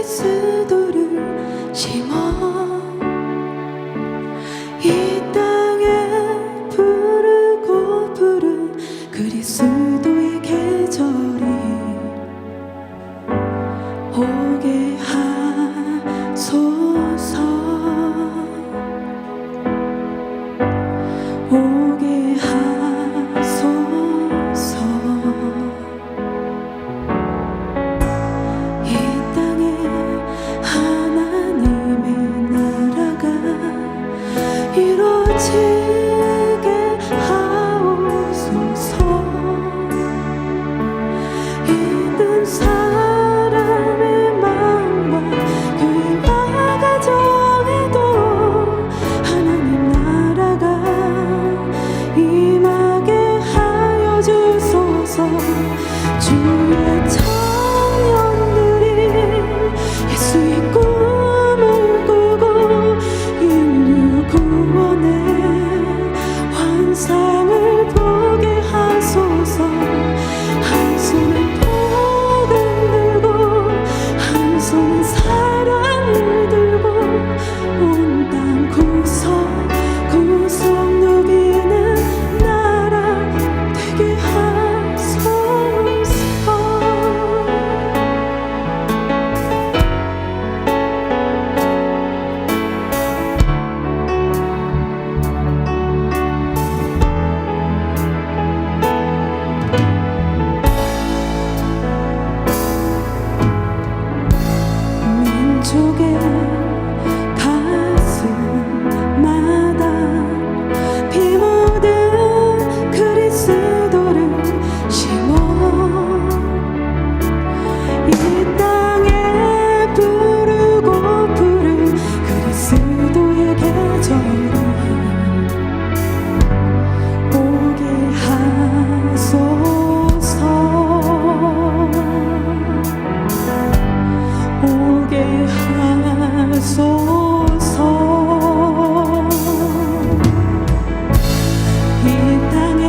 그리스도를 심어 이 땅에 부르고 부른 그리스도의 계절이 오게 하소서. 오게 하소서. 이 땅에 하나님의 나라가 이루어지게 하옵소서. 이든 사람의 마음과 교회와 가정에도 하나님 나라가 임하게 하여 주소서. 주의 청년들이 예수의 꿈을 꾸고 인류 구원의 환상을 보게 하소서. 한 손은 복을 들고 한 손은 사랑을 들고 온 땅 구석구석 누비는 나라 되게 하소서. 민족의 가슴마다 피 묻은 그리스도를 심어 이 땅에 부르고 부른 그리스도의 계절이 오게 하소서. 오게 하소서. 이 땅에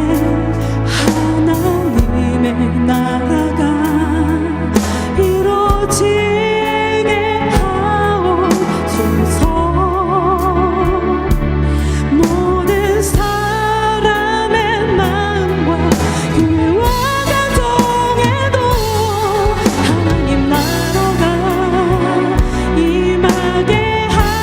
하나님의 나라가 이루어지게 하옵소서. 모든 사람의 마음과 교회와 가정에도 하나님 나라가 임하게 하옵소서.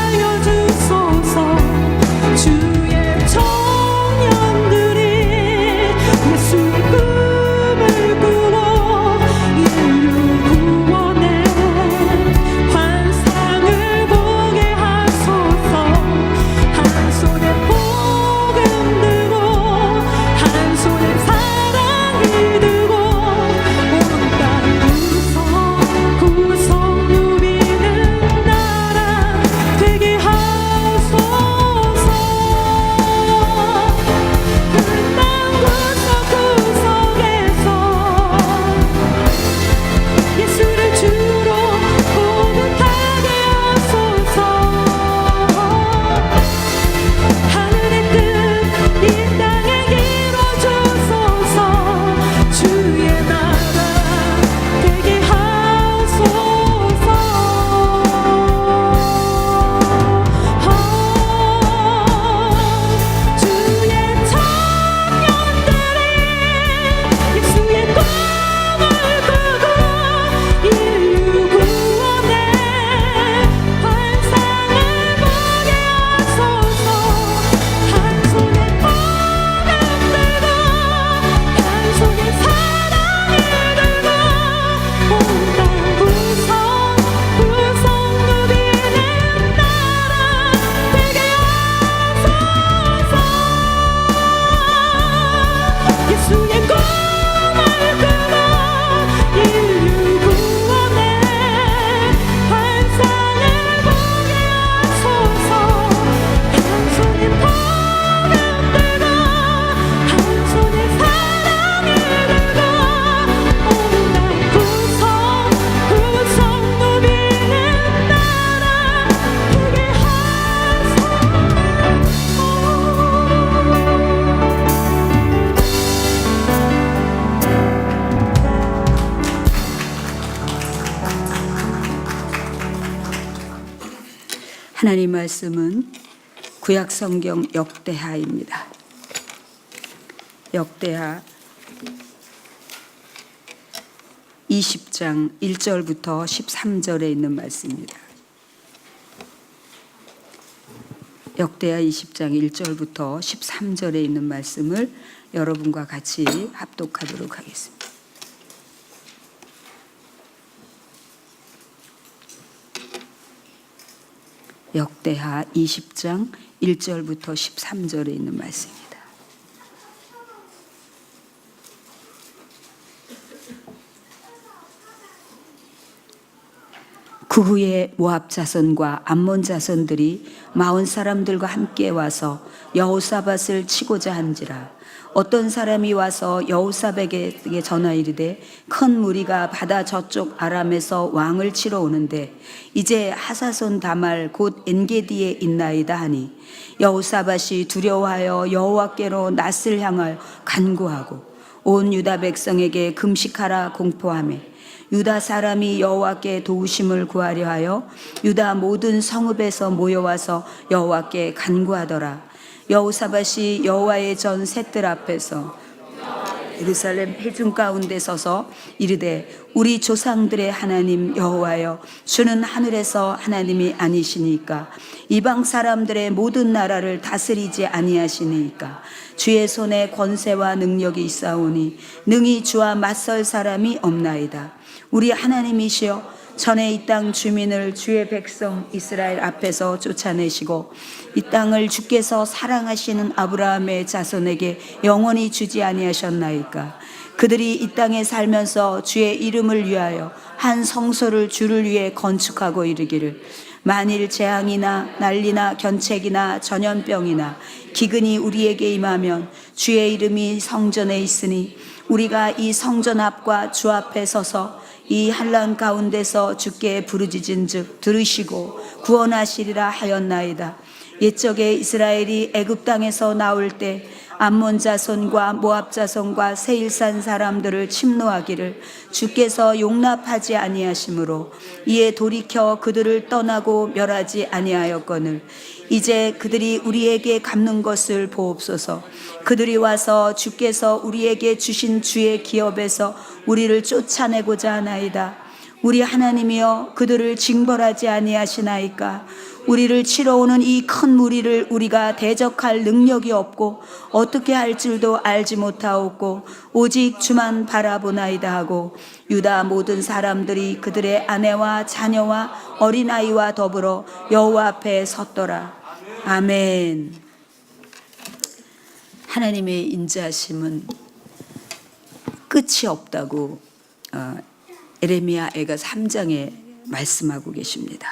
하나님 말씀은 구약 성경 역대하입니다. 역대하 20장 1절부터 13절에 있는 말씀입니다. 역대하 20장 1절부터 13절에 있는 말씀을 여러분과 같이 합독하도록 하겠습니다. 역대하 20장 1절부터 13절에 있는 말씀입니다. 그 후에 모압 자손과 암몬 자손들이 마온 사람들과 함께 와서 여호사밧을 치고자 한지라. 어떤 사람이 와서 여호사밧에게 전하 이르되 큰 무리가 바다 저쪽 아람에서 왕을 치러 오는데 이제 하사손 다말 곧 엔게디에 있나이다 하니 여호사밧이 두려워하여 여호와께로 낯을 향하여 간구하고 온 유다 백성에게 금식하라 공포하며 유다 사람이 여호와께 도우심을 구하려 하여 유다 모든 성읍에서 모여와서 여호와께 간구하더라. 여호사밧이 여호와의 전 셋들 앞에서 예루살렘 회중 가운데 서서 이르되 우리 조상들의 하나님 여호와여 주는 하늘에서 하나님이 아니시니까 이방 사람들의 모든 나라를 다스리지 아니하시니까 주의 손에 권세와 능력이 있사오니 능히 주와 맞설 사람이 없나이다. 우리 하나님이시여 전에 이 땅 주민을 주의 백성 이스라엘 앞에서 쫓아내시고 이 땅을 주께서 사랑하시는 아브라함의 자손에게 영원히 주지 아니하셨나이까. 그들이 이 땅에 살면서 주의 이름을 위하여 한 성소를 주를 위해 건축하고 이르기를 만일 재앙이나 난리나 견책이나 전염병이나 기근이 우리에게 임하면 주의 이름이 성전에 있으니 우리가 이 성전 앞과 주 앞에 서서 이 한란 가운데서 주께 부르짖은즉 들으시고 구원하시리라 하였나이다. 옛적에 이스라엘이 애굽 땅에서 나올 때 암몬 자손과 모압 자손과 세일산 사람들을 침노하기를 주께서 용납하지 아니하시므로 이에 돌이켜 그들을 떠나고 멸하지 아니하였거늘 이제 그들이 우리에게 갚는 것을 보옵소서. 그들이 와서 주께서 우리에게 주신 주의 기업에서 우리를 쫓아내고자 하나이다. 우리 하나님이여 그들을 징벌하지 아니하시나이까. 우리를 치러 오는 이 큰 무리를 우리가 대적할 능력이 없고 어떻게 할 줄도 알지 못하옵고 오직 주만 바라보나이다 하고 유다 모든 사람들이 그들의 아내와 자녀와 어린아이와 더불어 여호와 앞에 섰더라. 아멘. 하나님의 인자하심은 끝이 없다고 에레미야 애가 3장에 말씀하고 계십니다.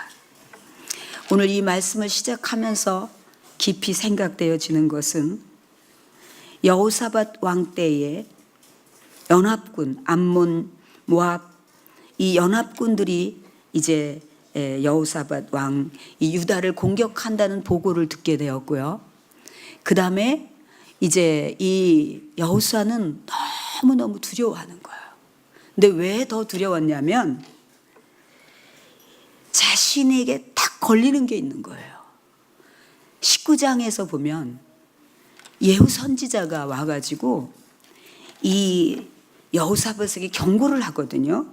오늘 이 말씀을 시작하면서 깊이 생각되어지는 것은 여호사밧 왕 때에 연합군 암몬 모압 이 연합군들이 이제 여호사밧 왕 이 유다를 공격한다는 보고를 듣게 되었고요. 그 다음에 이제 이 여호수아는 너무너무 두려워하는 거예요. 근데 왜 더 두려웠냐면 자신에게 딱 걸리는 게 있는 거예요. 19장에서 보면 예후 선지자가 와가지고 이 여호사밧에게 경고를 하거든요.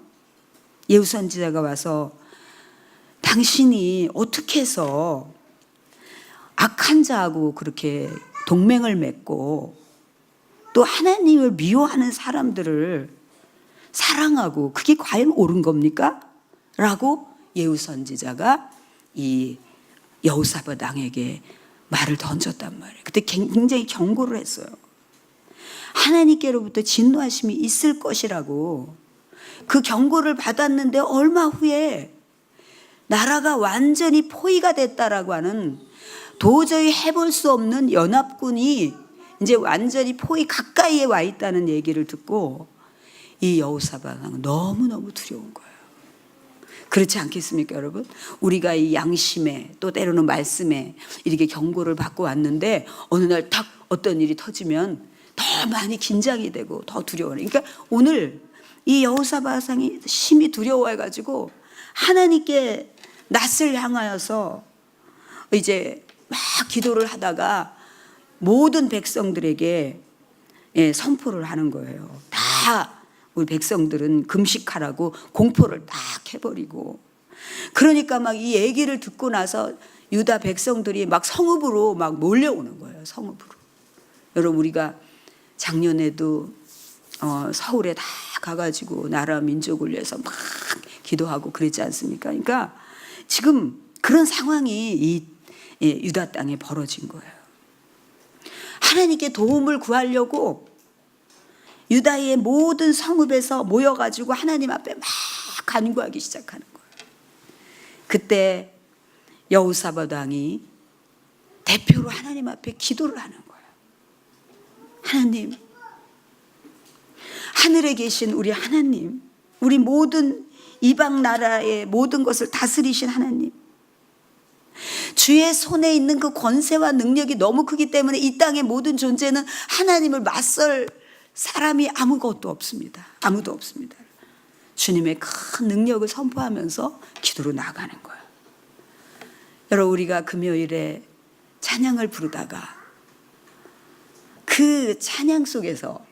예후 선지자가 와서 당신이 어떻게 해서 악한 자하고 그렇게 동맹을 맺고 또 하나님을 미워하는 사람들을 사랑하고 그게 과연 옳은 겁니까? 라고 예후 선지자가 이 여호사밧 왕에게 말을 던졌단 말이에요. 그때 굉장히 경고를 했어요. 하나님께로부터 진노하심이 있을 것이라고. 그 경고를 받았는데 얼마 후에 나라가 완전히 포위가 됐다라고 하는 도저히 해볼 수 없는 연합군이 이제 완전히 포위 가까이에 와 있다는 얘기를 듣고 이 여호사밧 왕은 너무너무 두려운 거예요. 그렇지 않겠습니까, 여러분? 우리가 이 양심에 또 때로는 말씀에 이렇게 경고를 받고 왔는데 어느 날 탁 어떤 일이 터지면 더 많이 긴장이 되고 더 두려워요. 그러니까 오늘 이 여호사밧 왕이 심히 두려워해가지고 하나님께 낯을 향하여서 이제 막 기도를 하다가 모든 백성들에게 선포를 하는 거예요. 다 우리 백성들은 금식하라고 공포를 딱 해버리고, 그러니까 막 이 얘기를 듣고 나서 유다 백성들이 막 성읍으로 막 몰려오는 거예요. 성읍으로. 여러분, 우리가 작년에도 서울에 다 가가지고 나라 민족을 위해서 막 기도하고 그랬지 않습니까? 그러니까 지금 그런 상황이 이 유다 땅에 벌어진 거예요. 하나님께 도움을 구하려고 유다의 모든 성읍에서 모여가지고 하나님 앞에 막 간구하기 시작하는 거예요. 그때 여호사밧 왕이 대표로 하나님 앞에 기도를 하는 거예요. 하나님, 하늘에 계신 우리 하나님, 우리 모든 이방 나라의 모든 것을 다스리신 하나님, 주의 손에 있는 그 권세와 능력이 너무 크기 때문에 이 땅의 모든 존재는 하나님을 맞설 사람이 아무것도 없습니다. 아무도 없습니다. 주님의 큰 능력을 선포하면서 기도로 나가는 거예요. 여러분, 우리가 금요일에 찬양을 부르다가 그 찬양 속에서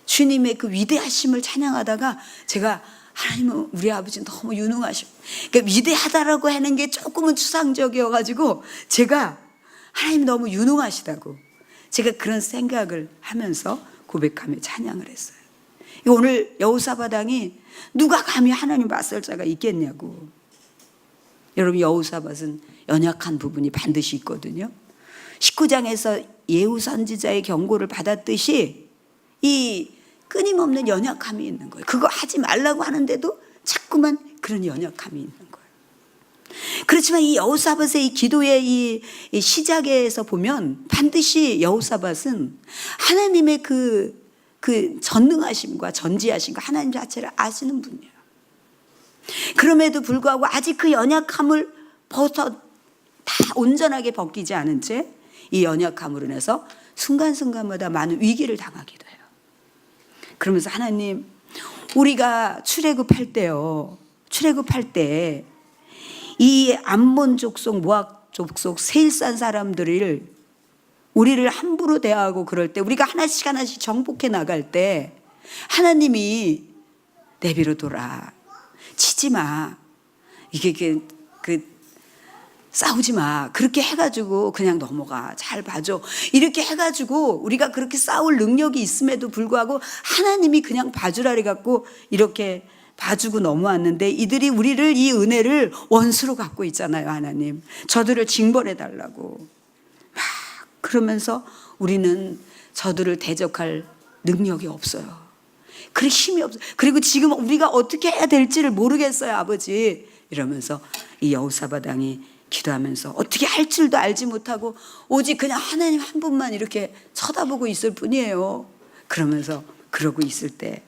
주님의 그 위대하심을 찬양하다가 제가 하나님은 우리 아버지 너무 유능하셔. 그러니까 위대하다라고 하는 게 조금은 추상적이어가지고 제가 하나님 너무 유능하시다고 제가 그런 생각을 하면서 고백하며 찬양을 했어요. 오늘 여호사밧 왕이 누가 감히 하나님 맞설 자가 있겠냐고. 여러분, 여호사밧은 연약한 부분이 반드시 있거든요. 19장에서 예후 선지자의 경고를 받았듯이 이 끊임없는 연약함이 있는 거예요. 그거 하지 말라고 하는데도 자꾸만 그런 연약함이 있는 거예요. 그렇지만 이 여호사밧의 이 기도의 이 시작에서 보면 반드시 여호사밧은 하나님의 그 전능하심과 전지하심과 하나님 자체를 아시는 분이에요. 그럼에도 불구하고 아직 그 연약함을 다 온전하게 벗기지 않은 채 이 연약함으로 인해서 순간순간마다 많은 위기를 당하기도 해요. 그러면서 하나님, 우리가 출애굽할 때요, 출애굽할 때 이 암몬 족속, 모압 족속, 세일산 사람들을 우리를 함부로 대하고 그럴 때, 우리가 하나씩 하나씩 정복해 나갈 때 하나님이 내비로둬라, 치지 마, 이게 싸우지 마, 그렇게 해가지고 그냥 넘어가, 잘 봐줘, 이렇게 해가지고 우리가 그렇게 싸울 능력이 있음에도 불구하고 하나님이 그냥 봐주라 해갖고 이렇게 봐주고 넘어왔는데, 이들이 우리를, 이 은혜를 원수로 갖고 있잖아요. 하나님, 저들을 징벌해 달라고 막 그러면서 우리는 저들을 대적할 능력이 없어요. 그 힘이 없어요. 그리고 지금 우리가 어떻게 해야 될지를 모르겠어요, 아버지, 이러면서 이 여호사밧 왕이 기도하면서 어떻게 할 줄도 알지 못하고 오직 그냥 하나님 한 분만 이렇게 쳐다보고 있을 뿐이에요. 그러면서 그러고 있을 때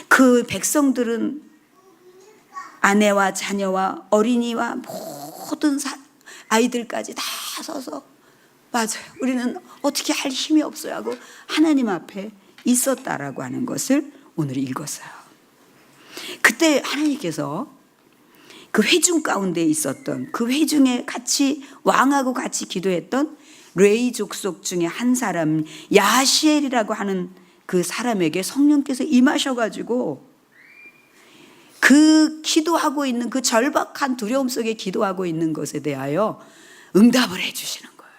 그 백성들은 아내와 자녀와 어린이와 모든 아이들까지 다 서서 맞아요, 우리는 어떻게 할 힘이 없어요 하고 하나님 앞에 있었다라고 하는 것을 오늘 읽었어요. 그때 하나님께서 그 회중 가운데 있었던, 그 회중에 같이 왕하고 같이 기도했던 레위 족속 중에 한 사람 야시엘이라고 하는 그 사람에게 성령께서 임하셔가지고 그 기도하고 있는 그 절박한 두려움 속에 기도하고 있는 것에 대하여 응답을 해주시는 거예요.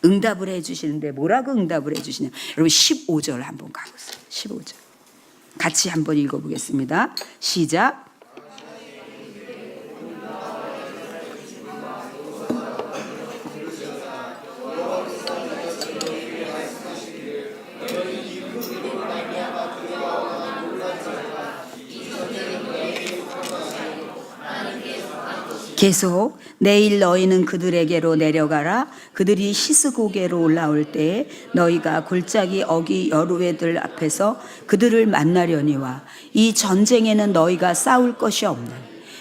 응답을 해주시는데 뭐라고 응답을 해주시냐, 여러분 15절 한번 가보세요. 15절 같이 한번 읽어보겠습니다. 시작. 계속 내일 너희는 그들에게로 내려가라. 그들이 시스고게로 올라올 때에 너희가 골짜기 어기 여루회들 앞에서 그들을 만나려니와 이 전쟁에는 너희가 싸울 것이 없는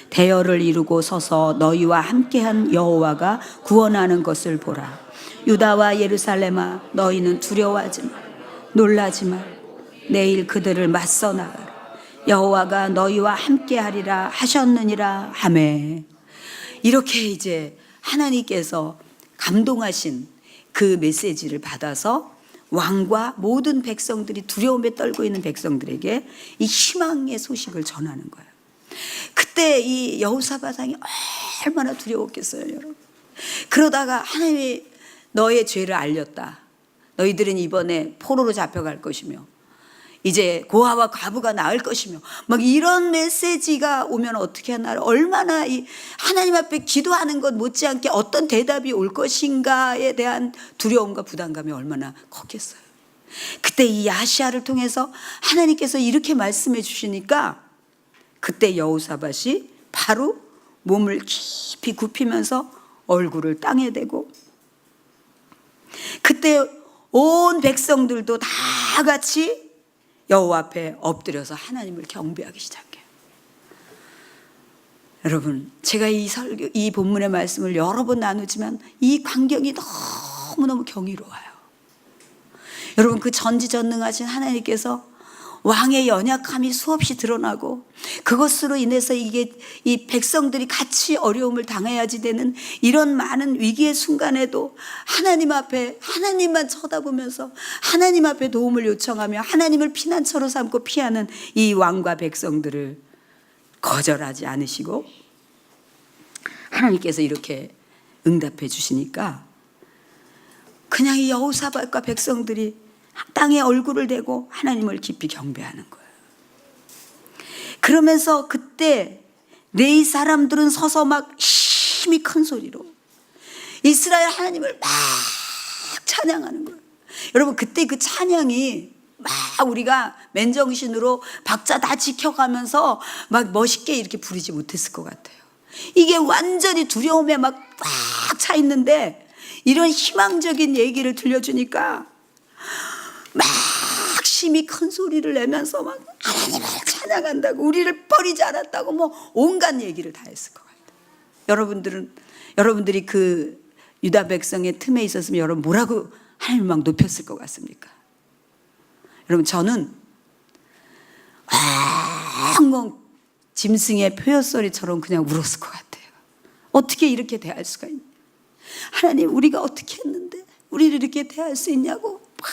대열을 이루고 서서 너희와 함께한 여호와가 구원하는 것을 보라. 유다와 예루살렘아, 너희는 두려워하지 말, 놀라지 말. 내일 그들을 맞서 나가라. 여호와가 너희와 함께하리라 하셨느니라 하매. 이렇게 이제 하나님께서 감동하신 그 메시지를 받아서 왕과 모든 백성들이 두려움에 떨고 있는 백성들에게 이 희망의 소식을 전하는 거예요. 그때 이 여호사밧 왕이 얼마나 두려웠겠어요, 여러분. 그러다가 하나님이 너의 죄를 알렸다. 너희들은 이번에 포로로 잡혀갈 것이며 이제 고아와 과부가 나을 것이며 막 이런 메시지가 오면 어떻게 하나, 얼마나 이 하나님 앞에 기도하는 것 못지않게 어떤 대답이 올 것인가에 대한 두려움과 부담감이 얼마나 컸겠어요. 그때 이 야시야를 통해서 하나님께서 이렇게 말씀해 주시니까 그때 여호사밧이 바로 몸을 깊이 굽히면서 얼굴을 땅에 대고, 그때 온 백성들도 다 같이 여호와 앞에 엎드려서 하나님을 경배하기 시작해요. 여러분, 제가 이 본문의 말씀을 여러 번 나누지만 이 광경이 너무너무 경이로워요. 여러분, 그 전지전능하신 하나님께서 왕의 연약함이 수없이 드러나고 그것으로 인해서 이게 이 백성들이 같이 어려움을 당해야지 되는 이런 많은 위기의 순간에도 하나님 앞에 하나님만 쳐다보면서 하나님 앞에 도움을 요청하며 하나님을 피난처로 삼고 피하는 이 왕과 백성들을 거절하지 않으시고 하나님께서 이렇게 응답해 주시니까 그냥 이 여호사밧과 백성들이 땅에 얼굴을 대고 하나님을 깊이 경배하는 거예요. 그러면서 그때 레위 사람들은 서서 막 힘이 큰 소리로 이스라엘 하나님을 막 찬양하는 거예요. 여러분, 그때 그 찬양이 막 우리가 맨정신으로 박자 다 지켜가면서 막 멋있게 이렇게 부르지 못했을 것 같아요. 이게 완전히 두려움에 막 차 있는데 이런 희망적인 얘기를 들려주니까 막 심히 큰 소리를 내면서 막 하나님을 찬양한다고, 우리를 버리지 않았다고 뭐 온갖 얘기를 다 했을 것 같아요. 여러분들이 그 유다 백성의 틈에 있었으면 여러분 뭐라고 하나님을 막 높였을 것 같습니까? 여러분, 저는 엉엉 짐승의 표효소리처럼 그냥 울었을 것 같아요. 어떻게 이렇게 대할 수가 있냐? 하나님, 우리가 어떻게 했는데 우리를 이렇게 대할 수 있냐고 막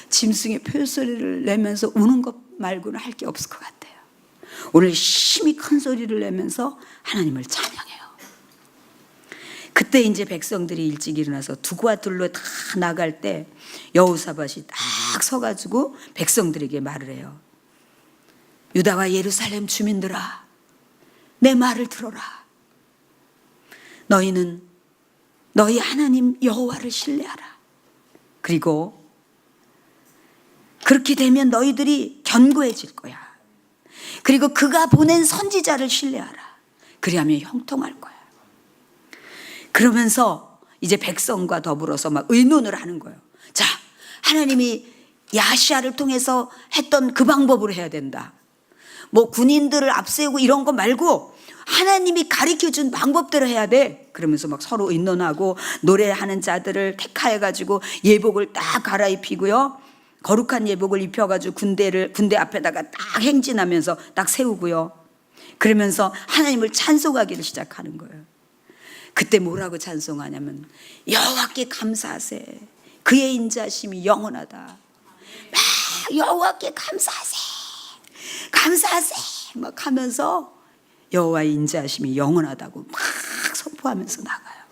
짐승의 표효소리를 내면서 우는 것 말고는 할 게 없을 것 같아요. 오늘 힘이 큰 소리를 내면서 하나님을 찬양해요. 그때 이제 백성들이 일찍 일어나서 두과 들로 다 나갈 때 여호사밧이 딱 서가지고 백성들에게 말을 해요. 유다와 예루살렘 주민들아, 내 말을 들어라. 너희는 너희 하나님 여호와를 신뢰하라. 그리고 그렇게 되면 너희들이 견고해질 거야. 그리고 그가 보낸 선지자를 신뢰하라. 그리하면 형통할 거야. 그러면서 이제 백성과 더불어서 막 의논을 하는 거예요. 자, 하나님이 야시야를 통해서 했던 그 방법으로 해야 된다. 뭐 군인들을 앞세우고 이런 거 말고 하나님이 가르쳐준 방법대로 해야 돼. 그러면서 막 서로 의논하고 노래하는 자들을 택하여가지고 예복을 딱 갈아입히고요. 거룩한 예복을 입혀가지고 군대 앞에다가 딱 행진하면서 딱 세우고요. 그러면서 하나님을 찬송하기를 시작하는 거예요. 그때 뭐라고 찬송하냐면 여호와께 감사하세. 그의 인자심이 영원하다. 막 여호와께 감사하세. 감사하세. 막 하면서 여호와의 인자심이 영원하다고 막 선포하면서 나가요.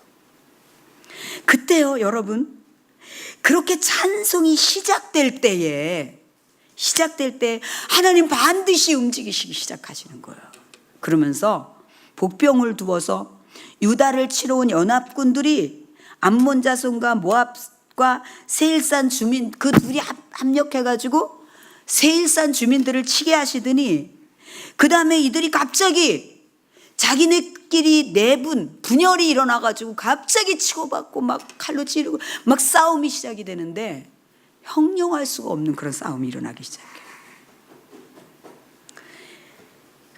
그때요, 여러분, 그렇게 찬송이 시작될 때 하나님 반드시 움직이시기 시작하시는 거예요. 그러면서 복병을 두어서 유다를 치러 온 연합군들이 암몬 자손과 모압과 세일산 주민 그 둘이 합력해가지고 세일산 주민들을 치게 하시더니 그 다음에 이들이 갑자기 자기네끼리 분열이 일어나가지고 갑자기 치고받고 막 칼로 찌르고 막 싸움이 시작이 되는데 형용할 수가 없는 그런 싸움이 일어나기 시작해요.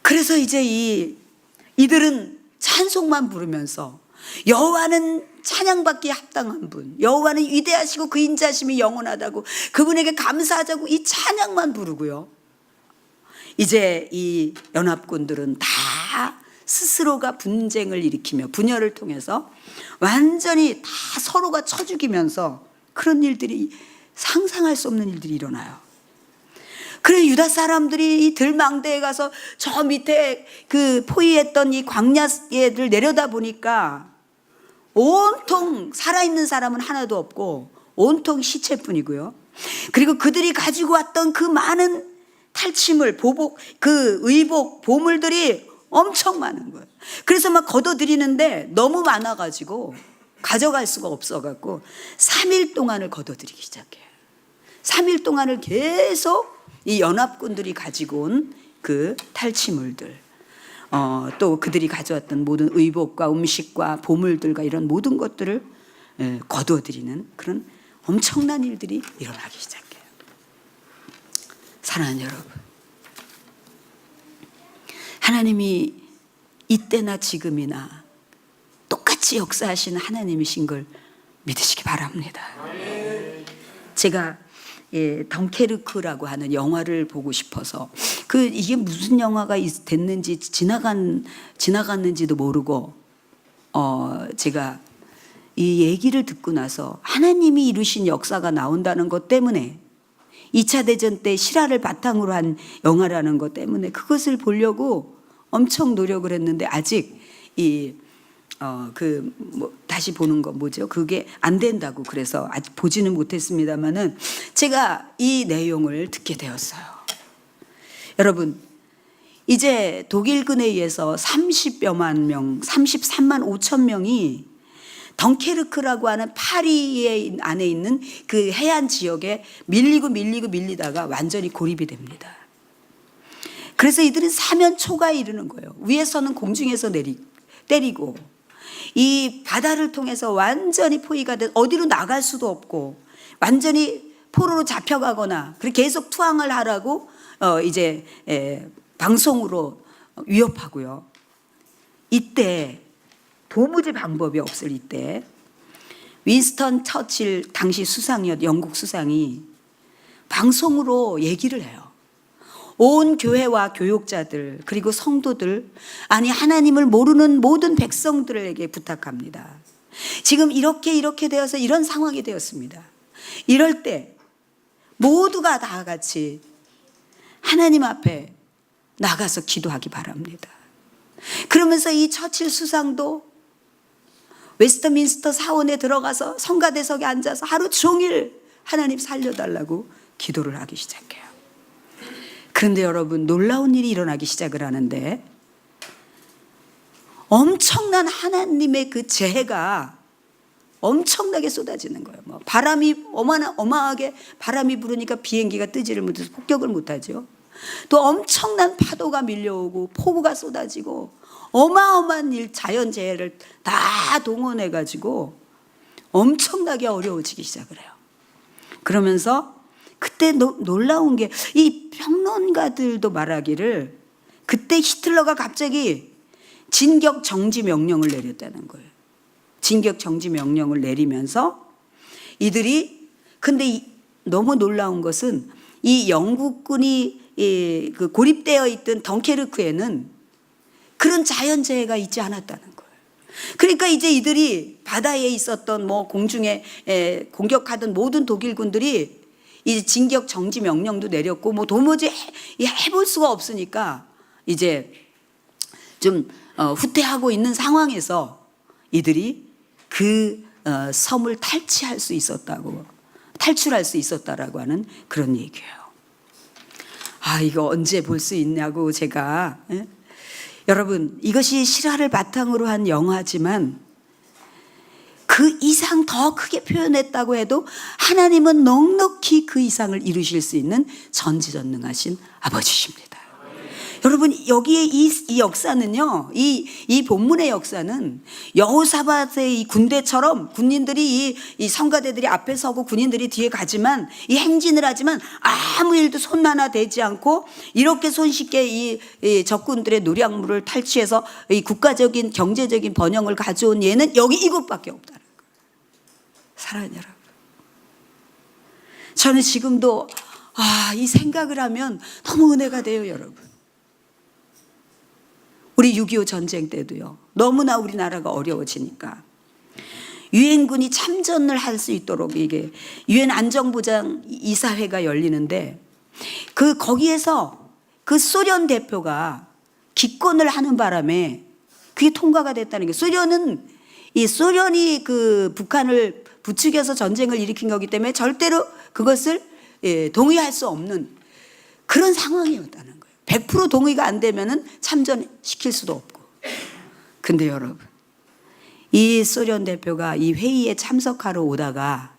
그래서 이제 이들은 찬송만 부르면서 여호와는 찬양받기에 합당한 분, 여호와는 위대하시고 그 인자심이 영원하다고 그분에게 감사하자고 이 찬양만 부르고요. 이제 이 연합군들은 다 스스로가 분쟁을 일으키며 분열을 통해서 완전히 다 서로가 쳐 죽이면서 그런 일들이 상상할 수 없는 일들이 일어나요. 그래 유다 사람들이 이 들망대에 가서 저 밑에 그 포위했던 이 광야를 내려다 보니까 온통 살아있는 사람은 하나도 없고 온통 시체뿐이고요. 그리고 그들이 가지고 왔던 그 많은 탈취물, 보복, 그 의복, 보물들이 엄청 많은 거예요. 그래서 막 걷어들이는데 너무 많아가지고 가져갈 수가 없어갖고 3일 동안을 걷어들이기 시작해요. 3일 동안을 계속 이 연합군들이 가지고 온 그 탈취물들, 또 그들이 가져왔던 모든 의복과 음식과 보물들과 이런 모든 것들을 거두어들이는 그런 엄청난 일들이 일어나기 시작해요. 사랑하는 여러분, 하나님이 이때나 지금이나 똑같이 역사하시는 하나님이신 걸 믿으시기 바랍니다. 제가 덩케르크라고 하는 영화를 보고 싶어서 이게 무슨 영화가 됐는지 지나갔는지도 모르고 제가 이 얘기를 듣고 나서 하나님이 이루신 역사가 나온다는 것 때문에 2차 대전 때 실화를 바탕으로 한 영화라는 것 때문에 그것을 보려고 엄청 노력을 했는데 아직 다시 보는 거 뭐죠? 그게 안 된다고 그래서 아직 보지는 못했습니다만은 제가 이 내용을 듣게 되었어요. 여러분, 이제 독일군에 의해서 30여만 명, 33만 5천 명이 덩케르크라고 하는 파리 안에 있는 그 해안 지역에 밀리다가 완전히 고립이 됩니다. 그래서 이들은 사면초가에 이르는 거예요. 위에서는 공중에서 때리고 이 바다를 통해서 완전히 포위가 돼 어디로 나갈 수도 없고 완전히 포로로 잡혀가거나 그렇게 계속 투항을 하라고 이제 방송으로 위협하고요. 이때 도무지 방법이 없을 이때 윈스턴 처칠 당시 수상이었 영국 수상이 방송으로 얘기를 해요. 온 교회와 교육자들 그리고 성도들 아니 하나님을 모르는 모든 백성들에게 부탁합니다. 지금 이렇게 되어서 이런 상황이 되었습니다. 이럴 때 모두가 다 같이 하나님 앞에 나가서 기도하기 바랍니다. 그러면서 이 처칠 수상도 웨스트민스터 사원에 들어가서 성가대석에 앉아서 하루 종일 하나님 살려달라고 기도를 하기 시작해요. 그런데 여러분 놀라운 일이 일어나기 시작을 하는데 엄청난 하나님의 그 재해가 엄청나게 쏟아지는 거예요. 바람이 어마하게 바람이 부르니까 비행기가 뜨지를 못해서 폭격을 못하죠. 또 엄청난 파도가 밀려오고 폭우가 쏟아지고 어마어마한 일 자연재해를 다 동원해가지고 엄청나게 어려워지기 시작을 해요. 그러면서 그때 놀라운 게 이 평론가들도 말하기를 그때 히틀러가 갑자기 진격 정지 명령을 내렸다는 거예요. 진격 정지 명령을 내리면서 이들이 근데 너무 놀라운 것은 이 영국군이 그 고립되어 있던 덩케르크에는 그런 자연재해가 있지 않았다는 거예요. 그러니까 이제 이들이 바다에 있었던 공중에 공격하던 모든 독일군들이 이제 진격 정지 명령도 내렸고 도무지 해볼 수가 없으니까 이제 좀 후퇴하고 있는 상황에서 이들이 그 섬을 탈출할 수 있었다라고 하는 그런 얘기예요. 이거 언제 볼 수 있냐고 제가 여러분 이것이 실화를 바탕으로 한 영화지만 그 이상 더 크게 표현했다고 해도 하나님은 넉넉히 그 이상을 이루실 수 있는 전지전능하신 아버지십니다. 여러분 여기에 이 역사는요, 이 본문의 역사는 여호사밧의 이 군대처럼 군인들이 이 성가대들이 앞에 서고 군인들이 뒤에 가지만 이 행진을 하지만 아무 일도 손 하나 대지 않고 이렇게 손쉽게 이 적군들의 노략물을 탈취해서 이 국가적인 경제적인 번영을 가져온 예는 여기 이곳밖에 없다는 거예요. 사랑하는 여러분, 저는 지금도 이 생각을 하면 너무 은혜가 돼요. 여러분 우리 6.25 전쟁 때도요. 너무나 우리나라가 어려워지니까 유엔군이 참전을 할 수 있도록 이게 유엔 안정보장 이사회가 열리는데 거기에서 그 소련 대표가 기권을 하는 바람에 그게 통과가 됐다는 게 소련이 그 북한을 부추겨서 전쟁을 일으킨 거기 때문에 절대로 그것을 동의할 수 없는 그런 상황이었다는 거예요. 100% 동의가 안 되면은 참전시킬 수도 없고. 근데 여러분, 이 소련 대표가 이 회의에 참석하러 오다가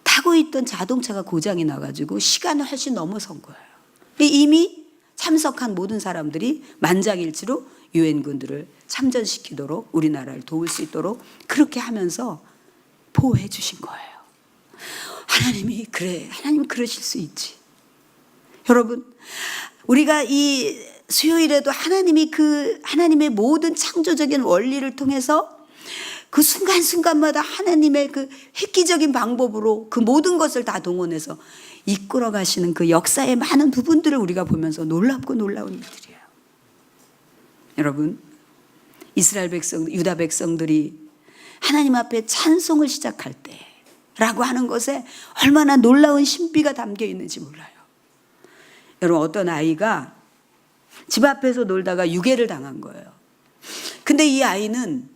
타고 있던 자동차가 고장이 나가지고 시간을 훨씬 넘어선 거예요. 이미 참석한 모든 사람들이 만장일치로 유엔군들을 참전시키도록 우리나라를 도울 수 있도록 그렇게 하면서 보호해 주신 거예요. 하나님 그러실 수 있지. 여러분, 우리가 이 수요일에도 하나님의 모든 창조적인 원리를 통해서 그 순간순간마다 하나님의 그 획기적인 방법으로 그 모든 것을 다 동원해서 이끌어 가시는 그 역사의 많은 부분들을 우리가 보면서 놀랍고 놀라운 일들이에요. 여러분, 이스라엘 백성, 유다 백성들이 하나님 앞에 찬송을 시작할 때라고 하는 것에 얼마나 놀라운 신비가 담겨 있는지 몰라요. 여러분, 어떤 아이가 집 앞에서 놀다가 유괴를 당한 거예요. 근데 이 아이는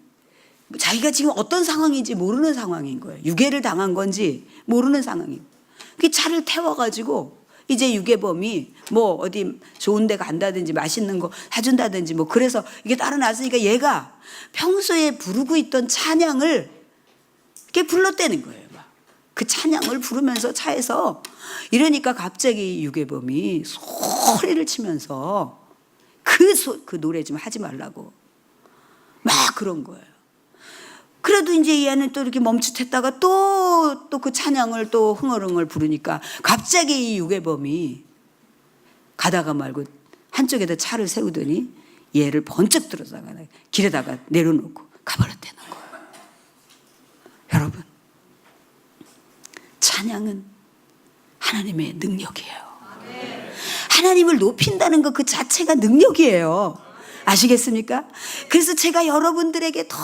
자기가 지금 어떤 상황인지 모르는 상황인 거예요. 유괴를 당한 건지 모르는 상황이에요. 그 차를 태워가지고 이제 유괴범이 뭐 어디 좋은 데 간다든지 맛있는 거 사준다든지 뭐 그래서 이게 따라놨으니까 얘가 평소에 부르고 있던 찬양을 이렇게 불렀대는 거예요. 그 찬양을 부르면서 차에서 이러니까 갑자기 유괴범이 소리를 치면서 그 노래 좀 하지 말라고 막 그런 거예요. 그래도 이제 이 애는 또 이렇게 멈칫했다가 또 그 찬양을 또 흥얼흥얼 부르니까 갑자기 이 유괴범이 가다가 말고 한쪽에다 차를 세우더니 얘를 번쩍 들어다가 길에다가 내려놓고 가버렸다는 거예요. 여러분, 찬양은 하나님의 능력이에요. 하나님을 높인다는 것 그 자체가 능력이에요. 아시겠습니까? 그래서 제가 여러분들에게 더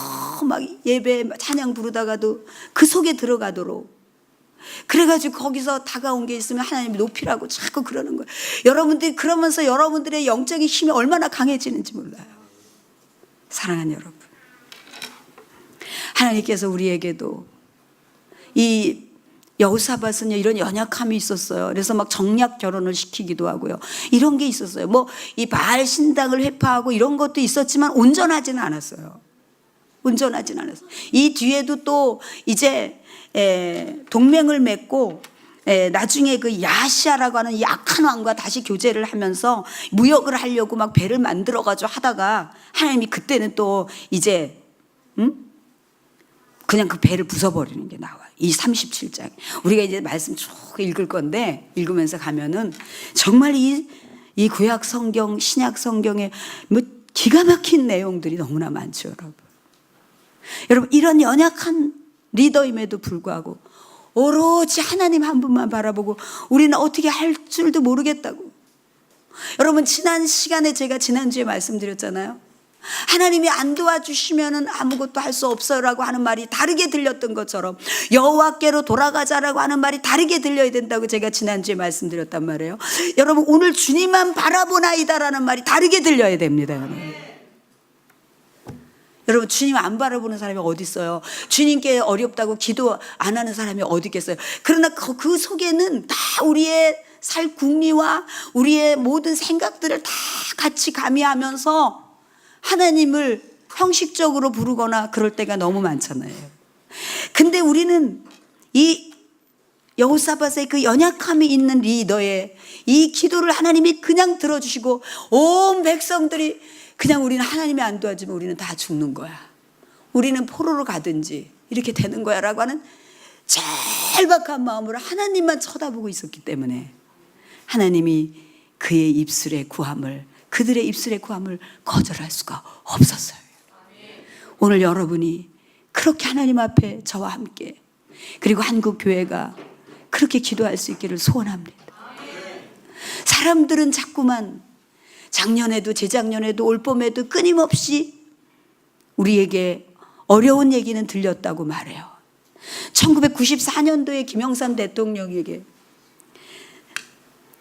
막 예배 찬양 부르다가도 그 속에 들어가도록 그래가지고 거기서 다가온 게 있으면 하나님 높이라고 자꾸 그러는 거예요. 여러분들이 그러면서 여러분들의 영적인 힘이 얼마나 강해지는지 몰라요. 사랑하는 여러분, 하나님께서 우리에게도 이 여호사밧은요 이런 연약함이 있었어요. 그래서 막 정략 결혼을 시키기도 하고요. 이런 게 있었어요. 뭐 이 바알 신당을 회파하고 이런 것도 있었지만 온전하지는 않았어요. 온전하지는 않았어요. 이 뒤에도 또 이제 동맹을 맺고 나중에 그 야시아라고 하는 이 악한 왕과 다시 교제를 하면서 무역을 하려고 막 배를 만들어 가지고 하다가 하나님이 그때는 또 이제 그냥 그 배를 부숴버리는 게 나와요. 이 37장. 우리가 이제 말씀 쭉 읽을 건데 읽으면서 가면은 정말 이 구약 성경, 신약 성경에 뭐 기가 막힌 내용들이 너무나 많죠, 여러분. 여러분, 이런 연약한 리더임에도 불구하고 오로지 하나님 한 분만 바라보고 우리는 어떻게 할 줄도 모르겠다고. 여러분, 지난 시간에 제가 지난주에 말씀드렸잖아요. 하나님이 안 도와주시면은 아무것도 할 수 없어라고 하는 말이 다르게 들렸던 것처럼 여호와께로 돌아가자라고 하는 말이 다르게 들려야 된다고 제가 지난주에 말씀드렸단 말이에요. 여러분, 오늘 주님만 바라보나이다라는 말이 다르게 들려야 됩니다. 여러분, 주님 안 바라보는 사람이 어디 있어요? 주님께 어렵다고 기도 안 하는 사람이 어디 있겠어요? 그러나 그 속에는 다 우리의 살 궁리와 우리의 모든 생각들을 다 같이 가미하면서 하나님을 형식적으로 부르거나 그럴 때가 너무 많잖아요. 근데 우리는 이 여호사밧의 그 연약함이 있는 리더의 이 기도를 하나님이 그냥 들어주시고 온 백성들이 그냥 우리는 하나님이 안 도와주면 우리는 다 죽는 거야. 우리는 포로로 가든지 이렇게 되는 거야 라고 하는 절박한 마음으로 하나님만 쳐다보고 있었기 때문에 하나님이 그의 입술의 구함을, 그들의 입술의 구함을 거절할 수가 없었어요. 오늘 여러분이 그렇게 하나님 앞에 저와 함께 그리고 한국교회가 그렇게 기도할 수 있기를 소원합니다. 사람들은 자꾸만 작년에도 재작년에도 올봄에도 끊임없이 우리에게 어려운 얘기는 들렸다고 말해요. 1994년도에 김영삼 대통령에게,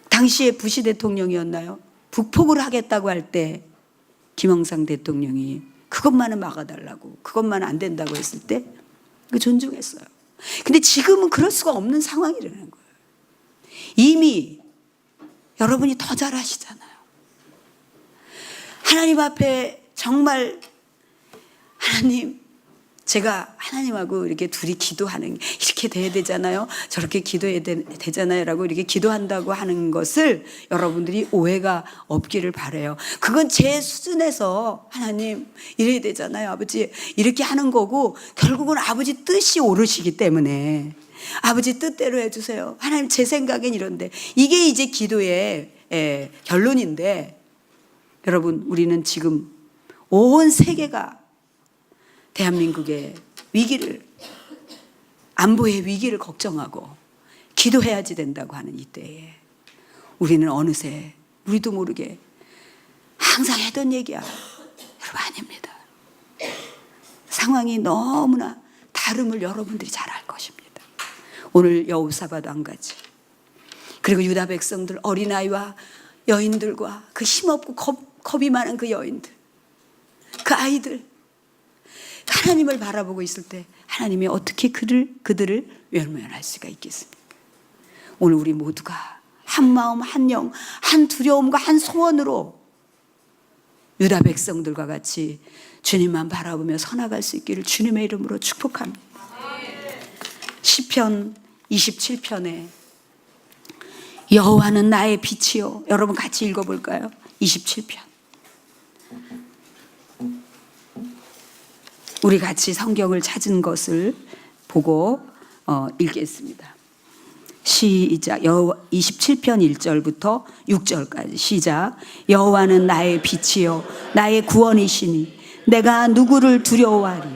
당시에 부시 대통령이었나요? 북폭을 하겠다고 할 때 김영삼 대통령이 그것만은 막아달라고, 그것만 안 된다고 했을 때 그 존중했어요. 근데 지금은 그럴 수가 없는 상황이라는 거예요. 이미 여러분이 더 잘 아시잖아요. 하나님 앞에 정말, 하나님, 제가 하나님하고 이렇게 둘이 기도하는, 이렇게 돼야 되잖아요, 저렇게 기도해야 되잖아요 라고 이렇게 기도한다고 하는 것을 여러분들이 오해가 없기를 바라요. 그건 제 수준에서 하나님 이래야 되잖아요, 아버지, 이렇게 하는 거고, 결국은 아버지 뜻이 오르시기 때문에 아버지 뜻대로 해주세요. 하나님 제 생각엔 이런데, 이게 이제 기도의 결론인데, 여러분, 우리는 지금 온 세계가 대한민국의 위기를, 안보의 위기를 걱정하고 기도해야지 된다고 하는 이때에 우리는 어느새 우리도 모르게 항상 하던 얘기야. 여러분, 아닙니다. 상황이 너무나 다름을 여러분들이 잘 알 것입니다. 오늘 여호사밧 왕가지, 그리고 유다 백성들, 어린아이와 여인들과 그 힘없고 겁이 많은 그 여인들, 그 아이들, 하나님을 바라보고 있을 때 하나님이 어떻게 그들을 외면할 수가 있겠습니까? 오늘 우리 모두가 한 마음, 한 영, 한 두려움과 한 소원으로 유다 백성들과 같이 주님만 바라보며 서나갈 수 있기를 주님의 이름으로 축복합니다. 시편 27편에 여호와는 나의 빛이요, 여러분 같이 읽어볼까요? 27편. 우리 같이 성경을 찾은 것을 보고 읽겠습니다. 시작. 27편 1절부터 6절까지 시작. 여호와는 나의 빛이요 나의 구원이시니 내가 누구를 두려워하리.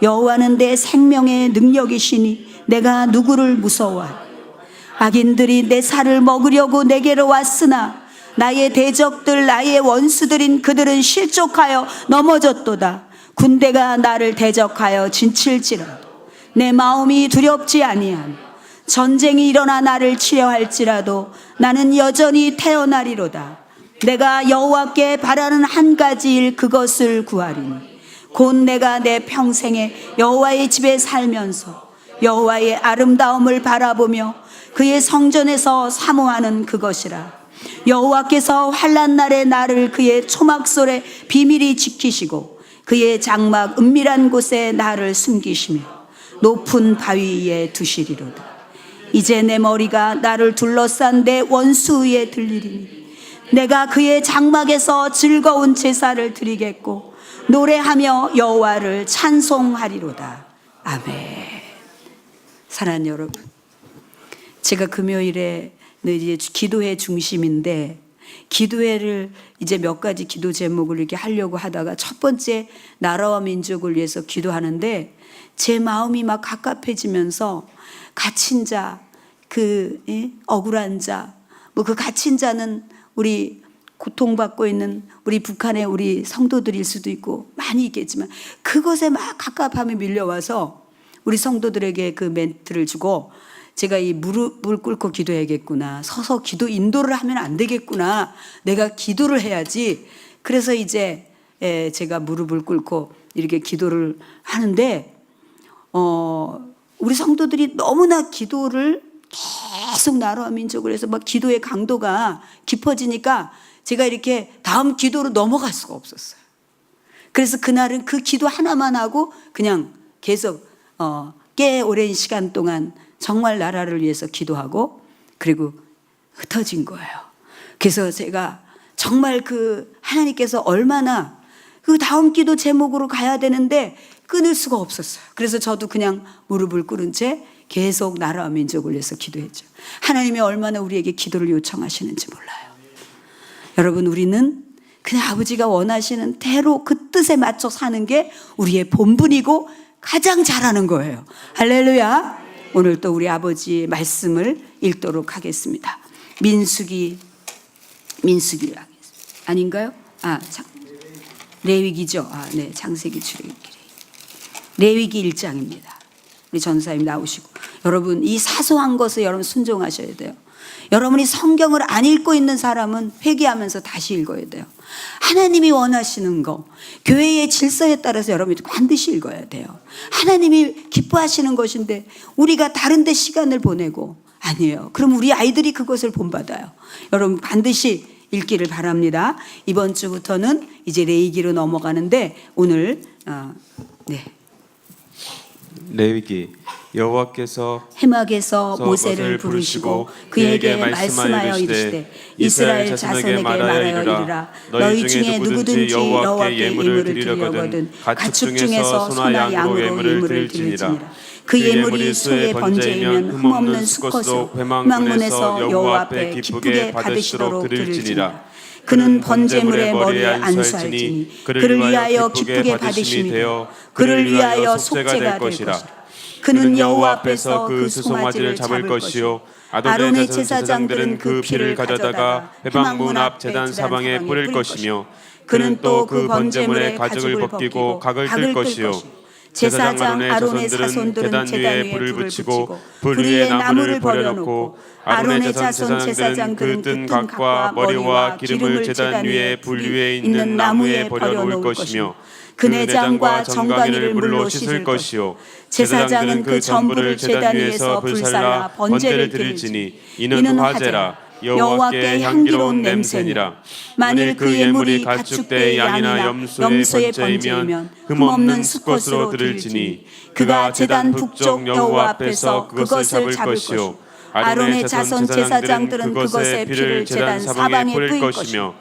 여호와는 내 생명의 능력이시니 내가 누구를 무서워하리. 악인들이 내 살을 먹으려고 내게로 왔으나 나의 대적들, 나의 원수들인 그들은 실족하여 넘어졌도다. 군대가 나를 대적하여 진칠지라도 내 마음이 두렵지 아니함. 전쟁이 일어나 나를 치려 할지라도 나는 여전히 태어나리로다. 내가 여호와께 바라는 한 가지 일, 그것을 구하리니 곧 내가 내 평생에 여호와의 집에 살면서 여호와의 아름다움을 바라보며 그의 성전에서 사모하는 그것이라. 여호와께서 환난 날에 나를 그의 초막솔에 비밀히 지키시고 그의 장막 은밀한 곳에 나를 숨기시며 높은 바위 위에 두시리로다. 이제 내 머리가 나를 둘러싼 내 원수에 들리리니 내가 그의 장막에서 즐거운 제사를 드리겠고 노래하며 여호와를 찬송하리로다. 아멘. 사랑하는 여러분, 제가 금요일에 이제 기도회 중심인데, 기도회를 이제 몇 가지 기도 제목을 이렇게 하려고 하다가 첫 번째 나라와 민족을 위해서 기도하는데 제 마음이 막 갑갑해지면서, 갇힌 자, 억울한 자, 그 갇힌 자는 우리 고통받고 있는 우리 북한의 우리 성도들일 수도 있고 많이 있겠지만, 그것에 막 갑갑함이 밀려와서 우리 성도들에게 그 멘트를 주고, 제가 이 무릎을 꿇고 기도해야겠구나, 서서 기도 인도를 하면 안 되겠구나, 내가 기도를 해야지. 그래서 이제 제가 무릎을 꿇고 이렇게 기도를 하는데, 우리 성도들이 너무나 기도를 계속 나라와 민족을 해서 막 기도의 강도가 깊어지니까 제가 이렇게 다음 기도로 넘어갈 수가 없었어요. 그래서 그날은 그 기도 하나만 하고 그냥 계속 꽤 오랜 시간 동안 정말 나라를 위해서 기도하고, 그리고 흩어진 거예요. 그래서 제가 정말 그 하나님께서 얼마나 그 다음 기도 제목으로 가야 되는데 끊을 수가 없었어요. 그래서 저도 그냥 무릎을 꿇은 채 계속 나라와 민족을 위해서 기도했죠. 하나님이 얼마나 우리에게 기도를 요청하시는지 몰라요. 여러분, 우리는 그냥 아버지가 원하시는 대로 그 뜻에 맞춰 사는 게 우리의 본분이고 가장 잘하는 거예요. 할렐루야. 오늘 또 우리 아버지의 말씀을 읽도록 하겠습니다. 민수기 아닌가요? 레위기죠. 네, 창세기, 출애굽기, 레위기 1장입니다. 우리 전사님 나오시고, 여러분 이 사소한 것을 여러분 순종하셔야 돼요. 여러분이 성경을 안 읽고 있는 사람은 회개하면서 다시 읽어야 돼요. 하나님이 원하시는 거, 교회의 질서에 따라서 여러분이 반드시 읽어야 돼요. 하나님이 기뻐하시는 것인데 우리가 다른 데 시간을 보내고, 아니에요. 그럼 우리 아이들이 그것을 본받아요. 여러분 반드시 읽기를 바랍니다. 이번 주부터는 이제 레위기로 넘어가는데, 오늘 레위기. 여호와께서 해막에서 모세를 부르시고 그에게 말씀하여 이르시되, 이스라엘 자손에게 말하여 이르라. 너희 중에 누구든지 여호와께 예물을 드리려거든 가축 중에서 소나 양으로 예물을 드릴지니라. 그 예물이 소의 번제이면 흠없는 수컷으로 회막문에서 여호와 앞에 기쁘게 받으시도록 드릴지니라. 그는 번제물의 머리에 안수할지니 그를 위하여 기쁘게 받으심이 되어 그를 위하여 속죄가 될 것이라. 그는 여호와 앞에서 그 수송아지를 잡을 것이요 아론의 제사장들은 그 피를 가져다가 회막문 앞 제단 사방에 뿌릴 것이며, 그는 또 그 번제물의 가죽을 벗기고 각을 뜰 것이요 제사장 아론의 자손들은 제단 위에 불을 붙이고 불 위에 나무를 버려놓고 아론의 자손 제사장들은 그 뜬 각과 머리와 기름을 제단 위에 불 위에 있는 나무에 버려놓을 것이며, 그 내장과 정강이를 물로 씻을 것이요 제사장은 그 전부를 제단 위에서 불살라 번제를 드릴지니 이는 화제라. 여호와께 향기로운 냄새니라. 만일 그 예물이 가축대의 양이나 염소의 번제이면 흠없는 수컷으로 드릴지니 그가 제단 북쪽 여호와 앞에서 그것을 잡을 것이요 아론의 자손 제사장들은 그것의 피를 제단 사방에 뿌릴 것이며,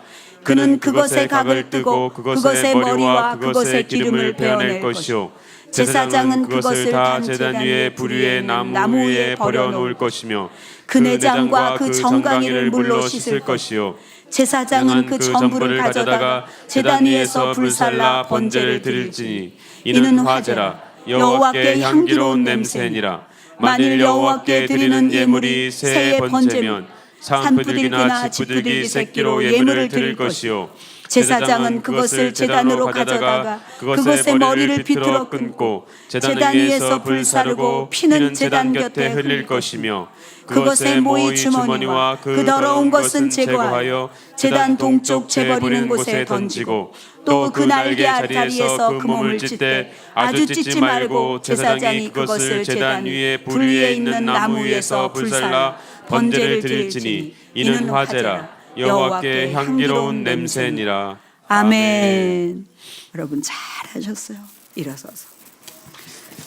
그는 그것의 각을 뜨고 그것의 머리와 그것의 기름을 베어낼 것이요 제사장은 그것을 단 제단 위에 불 위에 나무 위에 버려놓을 것이며, 그 내장과 그 정강이를 물로 씻을 것이요 제사장은 그 전부를 가져다가 제단 위에서 불살라 번제를 드릴지니 이는 화제라. 여호와께 향기로운 냄새니라. 만일 여호와께 드리는 예물이 새의 번제면 산부들기나 집부들기 새끼로 예물을 드릴 것이요 제사장은 그것을 제단으로 가져다가 그것의 머리를 비틀어 끊고 제단 위에서 불사르고 피는 제단 곁에 흘릴 것이며, 그것의 모이 주머니와 그 더러운 것은 제거하여 제단 동쪽 재버리는 곳에 던지고, 또 그 날개 자리에서 그 몸을 찢되 아주 찢지 말고 제사장이 그것을 제단 위에 불 위에 있는 나무 위에서 불살라 번제를 드릴지니 이는 화제라. 여호와께 향기로운 냄새니라. 아멘. 여러분 잘하셨어요. 일어서서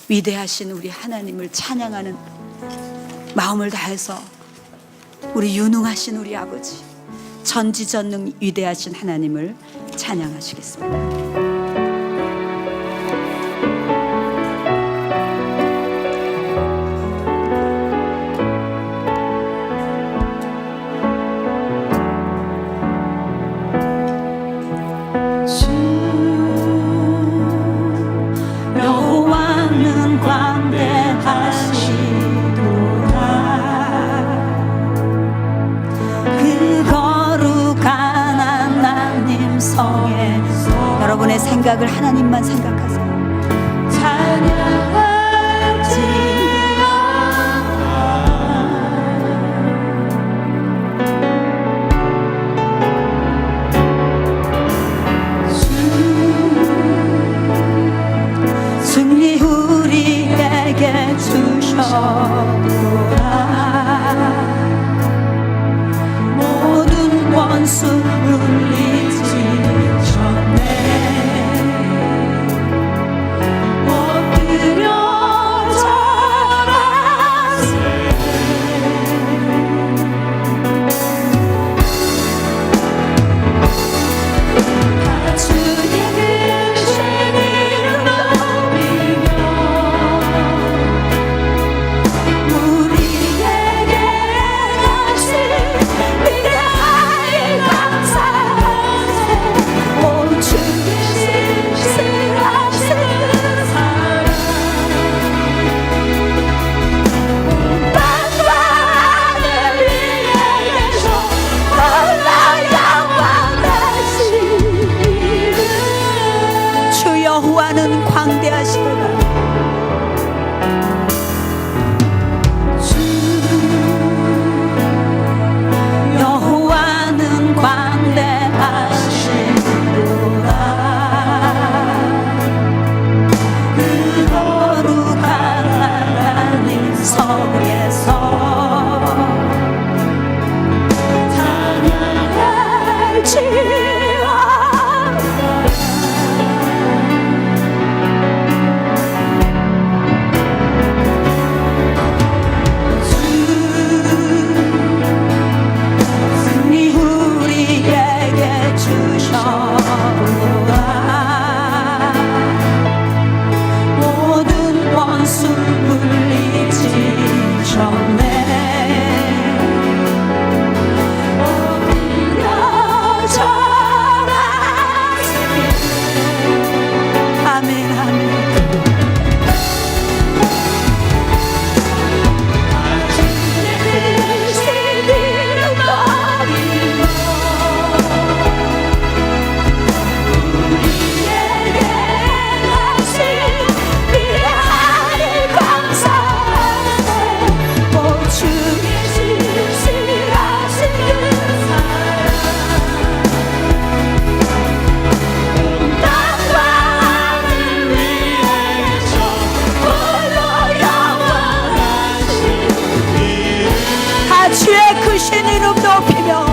위대하신 우리 하나님을 찬양하는 마음을 다해서, 우리 유능하신 우리 아버지, 전지전능 위대하신 하나님을 찬양하시겠습니다. 여호와는 광대하시도다. 그 거룩한 하나님 성에서 여러분의 생각을 하나님만 생각하세요. 승리 우리에게 주셨도다. 모든 원수 물리치셨네. 엎드려 절하세. 다 주의 크신 이름 높이며 여호와는 광대하시도다. 여호와는 광대하시도다. 그 거룩한 하나님 성에서 승리 우리에게 주셨구나. 모든 원수 물리치셨네. 아멘 아멘. 주의 크신 이름 높이며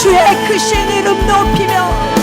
주의 크신 이름 높이며